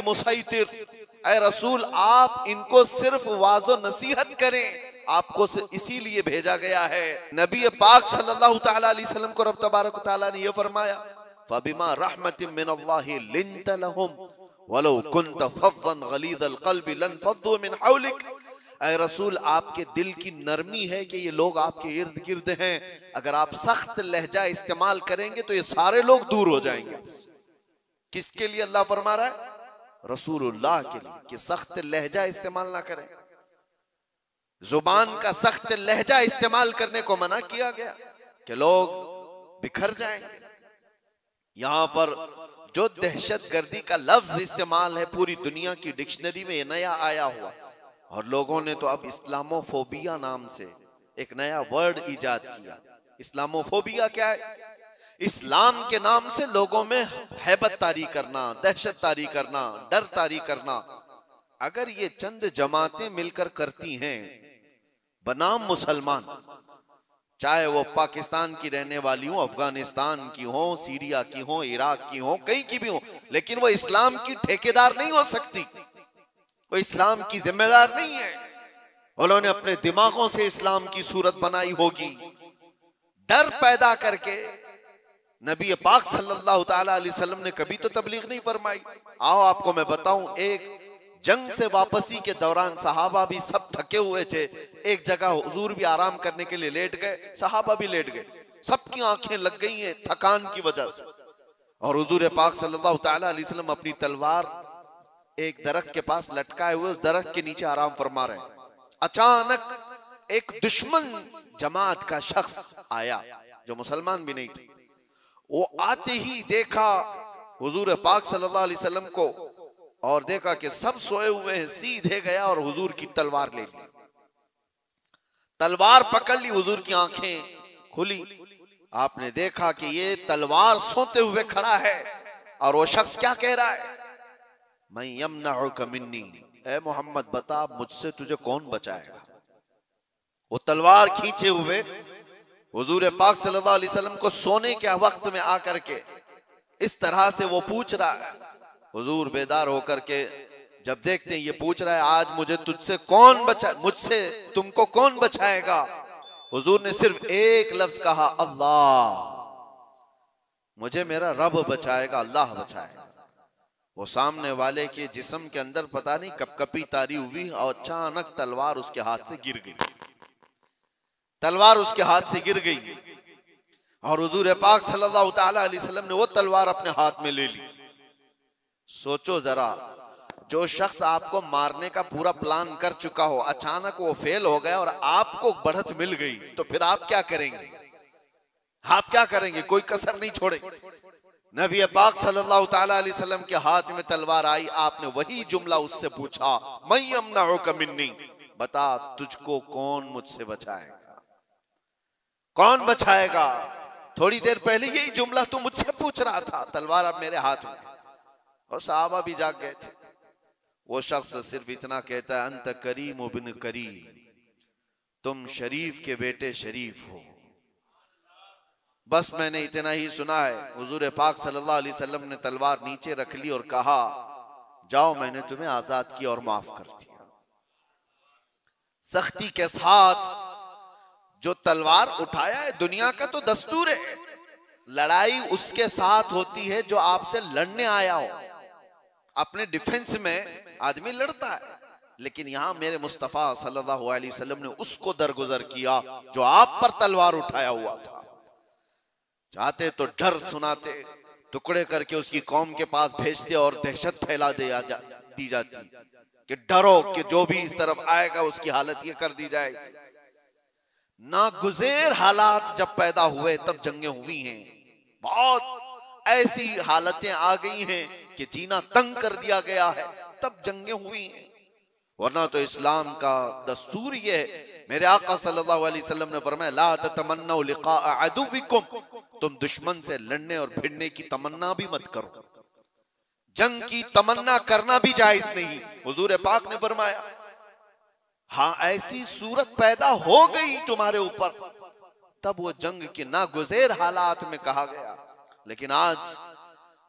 मुसैतिर, ऐ रसूल आप इनको सिर्फ वाज़ो नसीहत करें, आपको इसीलिए भेजा गया है। नबी पाक सल्लल्लाहु तआला अलैहि वसल्लम को रब तबारक व तआला ने यह फरमाया, फबिमा रहमतिन मिनल्लाहि लिंत लहुम वलो कुंत फज़्ज़न गलीज़ल क़ल्बि लनफ़ज़्ज़ू मिन हौलिक। ऐ रसूल आपके दिल की नरमी है कि ये लोग आपके इर्द गिर्द हैं, अगर आप सख्त लहजा इस्तेमाल करेंगे तो ये सारे लोग दूर हो जाएंगे। किसके लिए अल्लाह फरमा रहा है? रसूलुल्लाह के लिए, कि सख्त लहजा इस्तेमाल ना करें। जुबान का सख्त लहजा इस्तेमाल करने को मना किया गया कि लोग बिखर जाएंगे। यहां पर जो दहशतगर्दी का लफ्ज इस्तेमाल है पूरी दुनिया की डिक्शनरी में नया आया हुआ, और लोगों ने तो अब इस्लामोफोबिया नाम से एक नया वर्ड इजाद किया। इस्लामोफोबिया क्या है? इस्लाम के नाम से लोगों में हैबत तारी करना, दहशत तारी करना, डर तारी करना। अगर ये चंद जमातें मिलकर करती हैं बनाम मुसलमान, चाहे वो पाकिस्तान की रहने वाली हो, अफगानिस्तान की हो, सीरिया की हो, इराक की हो, कहीं की भी हो, लेकिन वो इस्लाम की ठेकेदार नहीं हो सकती, वो इस्लाम की जिम्मेदार नहीं है। उन्होंने अपने दिमागों से इस्लाम की सूरत बनाई होगी, डर पैदा करके। नबी पाक सल्लल्लाहु तआला अलैहि वसल्लम ने कभी तो तबलीग नहीं फरमाई। आओ आपको मैं बताऊं, एक जंग से वापसी के दौरान सहाबा भी सब थके हुए थे, एक जगह हुजूर भी आराम करने के लिए लेट गए, सहाबा भी लेट गए, सबकी आंखें लग गई हैं थकान की वजह से। और हुजूर पाक सल्लल्लाहु तआला अलैहि वसल्लम अपनी तलवार एक दरख्त के पास लटकाए हुए उस दरख्त के नीचे आराम फरमा रहे हैं। अचानक एक दुश्मन जमात का शख्स आया जो मुसलमान भी नहीं थे। वो आते ही देखा हुजूर पाक सल्लल्लाहु अलैहि वसल्लम को और देखा कि सब सोए हुए हैं, सीधे गया और हुजूर की तलवार ले ली, तलवार पकड़ ली, हुजूर की आंखें खुली। आपने देखा कि ये तलवार सोते हुए खड़ा है और वो शख्स क्या कह रहा है? मैं यमनउका मिन्नी, ए मोहम्मद बता मुझसे तुझे कौन बचाएगा। वो तलवार खींचे हुए हुजूर पाक सल्लल्लाहु अलैहि वसल्लम को सोने के वक्त में आकर के इस तरह से वो पूछ रहा है। हुजूर बेदार होकर के जब देखते हैं ये पूछ रहा है, आज मुझे तुझसे कौन बचा, मुझसे तुमको कौन बचाएगा? हुजूर ने सिर्फ एक लफ्ज कहा, अल्लाह, मुझे मेरा रब बचाएगा, अल्लाह बचाएगा। वो सामने वाले के जिस्म के अंदर पता नहीं कपकपी तारी हुई और अचानक तलवार उसके हाथ से गिर गई, तलवार उसके हाथ से गिर गई और हुजूर पाक सल्लल्लाहु तआला अलैहि वसल्लम ने वो तलवार अपने हाथ में ले ली। सोचो जरा, जो शख्स आपको मारने का पूरा प्लान कर चुका हो, अचानक वो फेल हो गया और आपको बढ़त मिल गई, तो फिर आप क्या करेंगे? आप क्या करेंगे? कोई कसर नहीं छोड़े। नबी पाक सल्लल्लाहु तआला अलैहि वसल्लम के हाथ में तलवार आई, आपने वही जुमला उससे पूछा, मैं यमनउका मिन्नी, बता तुझको कौन मुझसे बचाएगा, कौन बचाएगा? थोड़ी देर पहले यही जुमला तू मुझसे पूछ रहा था, तलवार अब मेरे हाथ में। और सहाबा भी जाग गए थे। वो शख्स सिर्फ इतना कहता है, अंत करीम बिन करीम, तुम शरीफ के बेटे शरीफ हो। बस मैंने इतना ही सुना है। हुजूर पाक सल्लल्लाहु अलैहि वसल्लम ने तलवार नीचे रख ली और कहा, जाओ मैंने तुम्हें आजाद किया और माफ कर दिया। सख्ती के साथ जो तलवार उठाया है, दुनिया का तो दस्तूर है, लड़ाई उसके साथ होती है जो आपसे लड़ने आया हो। अपने डिफेंस में आदमी लड़ता है, लेकिन यहां मेरे मुस्तफा सल्लल्लाहु अलैहि वसल्लम ने उसको दरगुजर किया जो आप पर तलवार उठाया हुआ था। चाहते तो डर सुनाते, टुकड़े करके उसकी कौम के पास भेजते और दहशत फैला दी जाती कि डरो कि जो भी इस तरफ आएगा उसकी हालत ये कर दी जाएगी। नागुज़ेर हालात जब पैदा हुए तब जंगें हुई हैं, बहुत ऐसी हालतें आ गई हैं कि जीना तंग कर दिया गया है, तब जंगें हुई हैं। वरना तो इस्लाम का दस्तूर ये है। मेरे आका सल्लल्लाहु अलैहि वसल्लम ने फरमाया, ला ततमन्नौ लिक़ा अदुविकुम, तुम दुश्मन से लड़ने और भिड़ने की तमन्ना भी मत करो। जंग की तमन्ना करना भी जायज नहीं। हुजूर पाक ने फरमाया, हाँ ऐसी सूरत पैदा हो गई तुम्हारे ऊपर, तब वो जंग के नागुज़ेर हालात में कहा गया। लेकिन आज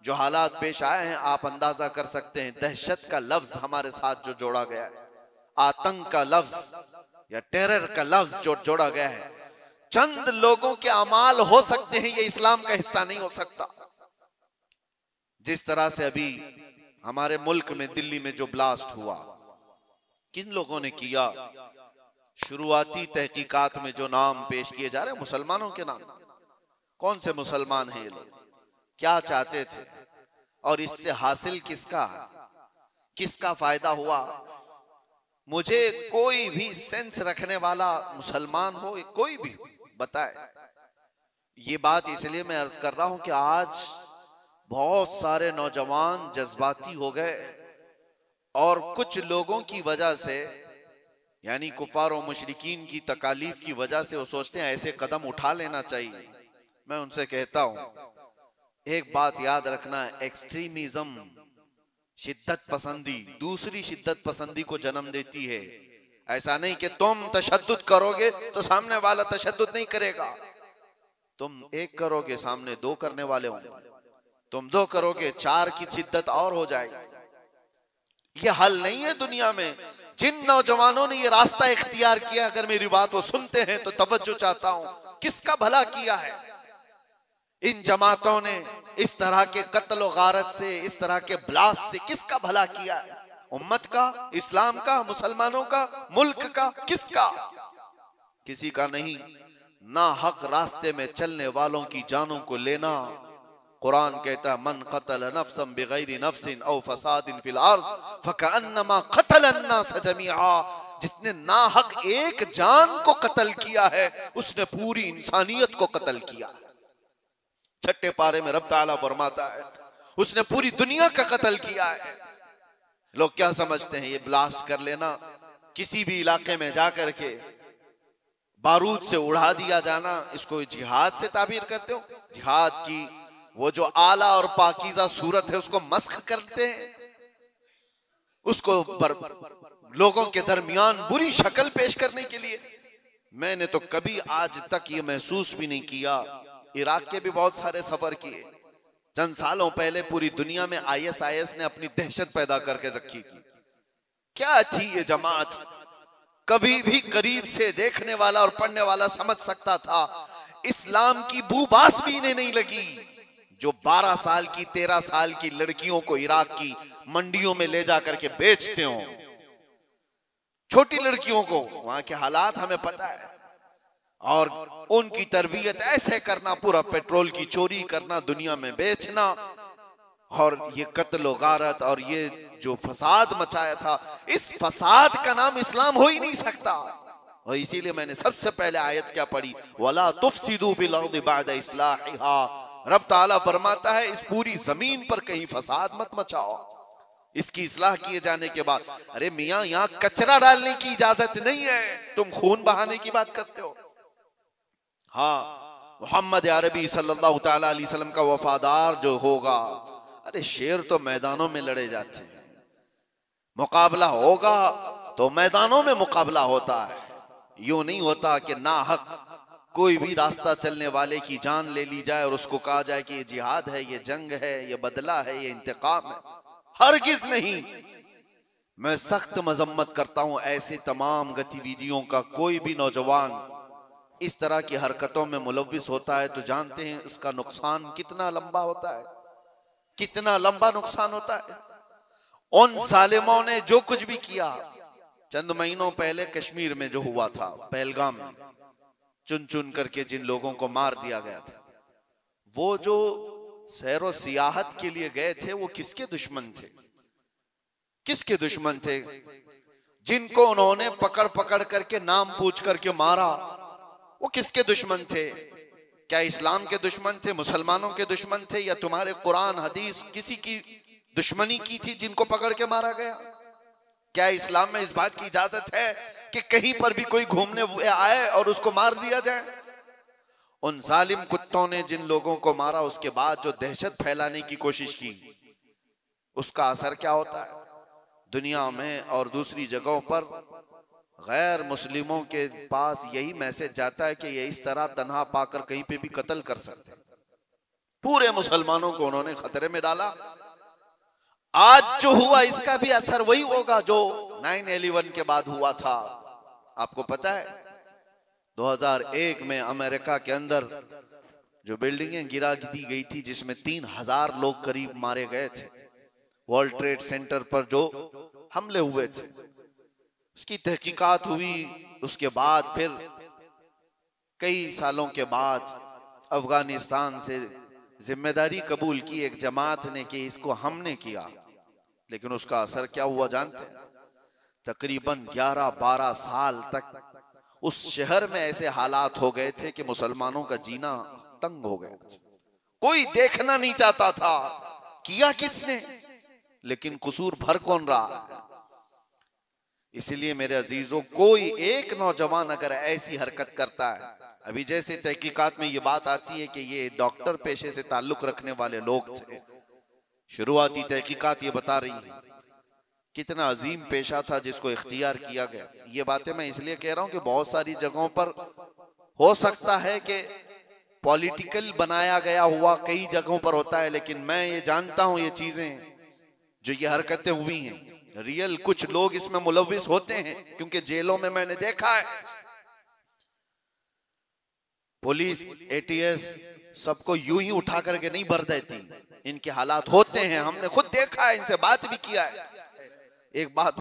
जो हालात पेश आए हैं आप अंदाजा कर सकते हैं। दहशत का लफ्ज हमारे साथ जो जोड़ा गया है, आतंक का लफ्ज या टेरर का लफ्ज जो जोड़ा गया है, चंद लोगों के अमाल हो सकते हैं, ये इस्लाम का हिस्सा नहीं हो सकता। जिस तरह से अभी हमारे मुल्क में दिल्ली में जो ब्लास्ट हुआ, किन लोगों ने किया? शुरुआती तहकीकात में जो नाम पेश किए जा रहे हैं मुसलमानों के नाम। कौन से मुसलमान हैं ये लोग? क्या चाहते थे और इससे हासिल किसका फायदा हुआ? मुझे कोई भी सेंस रखने वाला मुसलमान हो, कोई भी बताए। ये बात इसलिए मैं अर्ज कर रहा हूं कि आज बहुत सारे नौजवान जज्बाती हो गए और कुछ लोगों की वजह से, यानी कुफार और मुशरिकीन की तकालीफ की वजह से वो सोचते हैं ऐसे कदम उठा लेना चाहिए। मैं उनसे कहता हूं एक बात याद रखना, एक्सट्रीमिज्म, शिद्दत पसंदी दूसरी शिद्दत पसंदी को जन्म देती है। ऐसा नहीं कि तुम तशद्दुद करोगे तो सामने वाला तशद्दुद नहीं करेगा। तुम एक करोगे सामने दो करने वाले होंगे, तुम दो करोगे चार की शिद्दत और हो जाएगी। ये हल नहीं है दुनिया में। जिन नौजवानों ने ये रास्ता इख्तियार किया, अगर मेरी बात वो सुनते हैं तो तवज्जो चाहता हूं, किसका भला किया है? इन जमातों ने इस तरह के कत्ल और गारत से, इस तरह के ब्लास्ट से किसका भला किया है? उम्मत का, इस्लाम का, मुसलमानों का, मुल्क का, किसका? किसी का नहीं। ना हक रास्ते में चलने वालों की जानों को लेना। कुरान कहता है मन कतल नफ्सन बिगैरि नफ्सिन औ फसादिन फिल अर्द फकअन्नमा कतल अन्नास जमीआ। जिसने नाहक एक जान को कत्ल किया है उसने पूरी इंसानियत को कत्ल किया। छठे पारे में रब ताला फरमाता है उसने पूरी दुनिया का कत्ल किया है। लोग क्या समझते हैं? ये ब्लास्ट कर लेना, किसी भी इलाके में जाकर के बारूद से उड़ा दिया जाना, इसको जिहाद से ताबीर करते हो? जिहाद की वो जो आला और पाकीज़ा सूरत है उसको मस्ख करते हैं, उसको लोगों के दरमियान बुरी शक्ल पेश करने के लिए। मैंने तो कभी आज तक ये महसूस भी नहीं किया। इराक के भी बहुत सारे सफर किए। चंद सालों पहले पूरी दुनिया में ISIS ने अपनी दहशत पैदा करके रखी थी। क्या थी ये जमात? कभी भी करीब से देखने वाला और पढ़ने वाला समझ सकता था इस्लाम की बूबास भी इन्हें नहीं लगी। जो 12 साल की 13 साल की लड़कियों को इराक की मंडियों में ले जाकर के बेचते हो, छोटी लड़कियों को, वहां के हालात हमें पता है, और उनकी तरबियत ऐसे करना, पूरा पेट्रोल की चोरी करना, दुनिया में बेचना, और ये कत्ल गारत और ये जो फसाद मचाया था, इस फसाद का नाम इस्लाम हो ही नहीं सकता। और इसीलिए मैंने सबसे पहले आयत क्या पढ़ी, वला तुफसिदू फिल अर्दि बअद इस्लाहिहा। रब ताला फरमाता है इस पूरी जमीन पर कहीं फसाद मत मचाओ इसकी इस्लाह किए जाने के बाद। अरे मियां, यहां कचरा डालने की इजाजत नहीं है, तुम खून बहाने की बात करते हो। हाँ, मोहम्मद अरबी सल्लल्लाहु तआला अलैहि वसल्लम का वफादार जो होगा, अरे शेर तो मैदानों में लड़े जाते हैं, मुकाबला होगा तो मैदानों में मुकाबला होता है। यूं नहीं होता कि नाहक कोई भी रास्ता चलने वाले की जान ले ली जाए और उसको कहा जाए कि ये जिहाद है, ये जंग है, ये बदला है, ये इंतकाम है। हरगिज नहीं। मैं सख्त मजम्मत करता हूं ऐसे तमाम गतिविधियों का। कोई भी नौजवान इस तरह की हरकतों में मुलव्विस होता है तो जानते हैं इसका नुकसान कितना लंबा होता है, कितना लंबा नुकसान होता है। उन जालिमों ने जो कुछ भी किया, चंद महीनों पहले कश्मीर में जो हुआ था, पहलगाम में चुन चुन करके जिन लोगों को मार दिया गया था, वो जो सैरो सियाहत के लिए गए थे वो किसके दुश्मन थे? किसके दुश्मन थे? जिनको उन्होंने पकड़ पकड़ करके नाम पूछ करके मारा, वो किसके दुश्मन थे? क्या इस्लाम के दुश्मन थे, मुसलमानों के दुश्मन थे, या तुम्हारे कुरान हदीस किसी की दुश्मनी की थी जिनको पकड़ के मारा गया? क्या इस्लाम में इस बात की इजाजत है कि कहीं पर भी कोई घूमने आए और उसको मार दिया जाए? उन जालिम कुत्तों ने जिन लोगों को मारा, उसके बाद जो दहशत फैलाने की कोशिश की, उसका असर क्या होता है दुनिया में और दूसरी जगहों पर? गैर मुस्लिमों के पास यही मैसेज जाता है कि ये इस तरह तन्हा पाकर कहीं पे भी कत्ल कर सकते हैं। पूरे मुसलमानों को उन्होंने खतरे में डाला। आज जो हुआ इसका भी असर वही होगा जो 9/11 के बाद हुआ था। आपको पता है 2001 में अमेरिका के अंदर जो बिल्डिंगें गिरा दी गई थी जिसमें 3000 लोग करीब मारे गए थे, वर्ल्ड ट्रेड सेंटर पर जो हमले हुए थे, उसकी तहकीकात हुई। उसके बाद फिर कई सालों के बाद अफगानिस्तान से जिम्मेदारी कबूल की एक जमात ने कि इसको हमने किया, लेकिन उसका असर क्या हुआ जानते हैं? तकरीबन 11-12 साल तक उस शहर में ऐसे हालात हो गए थे कि मुसलमानों का जीना तंग हो गया। कोई देखना नहीं चाहता था किया किसने, लेकिन कसूर भर कौन रहा। इसलिए मेरे अजीजों, कोई एक नौजवान अगर ऐसी हरकत करता है, अभी जैसे तहकीकात में ये बात आती है कि ये डॉक्टर पेशे से ताल्लुक रखने वाले लोग थे, शुरुआती तहकीकात ये बता रही है कितना अजीम पेशा था जिसको इख्तियार किया गया। ये बातें मैं इसलिए कह रहा हूं कि बहुत सारी जगहों पर हो सकता है कि पॉलिटिकल बनाया गया हुआ कई जगहों पर होता है, लेकिन मैं ये जानता हूं ये चीजें जो ये हरकतें हुई हैं, रियल कुछ लोग इसमें मुलव्विस होते हैं, क्योंकि जेलों में मैंने देखा है पुलिस ATS सबको यूं ही उठा करके नहीं भर देती, इनके हालात होते हैं, हमने खुद देखा है, इनसे बात भी किया है। एक बात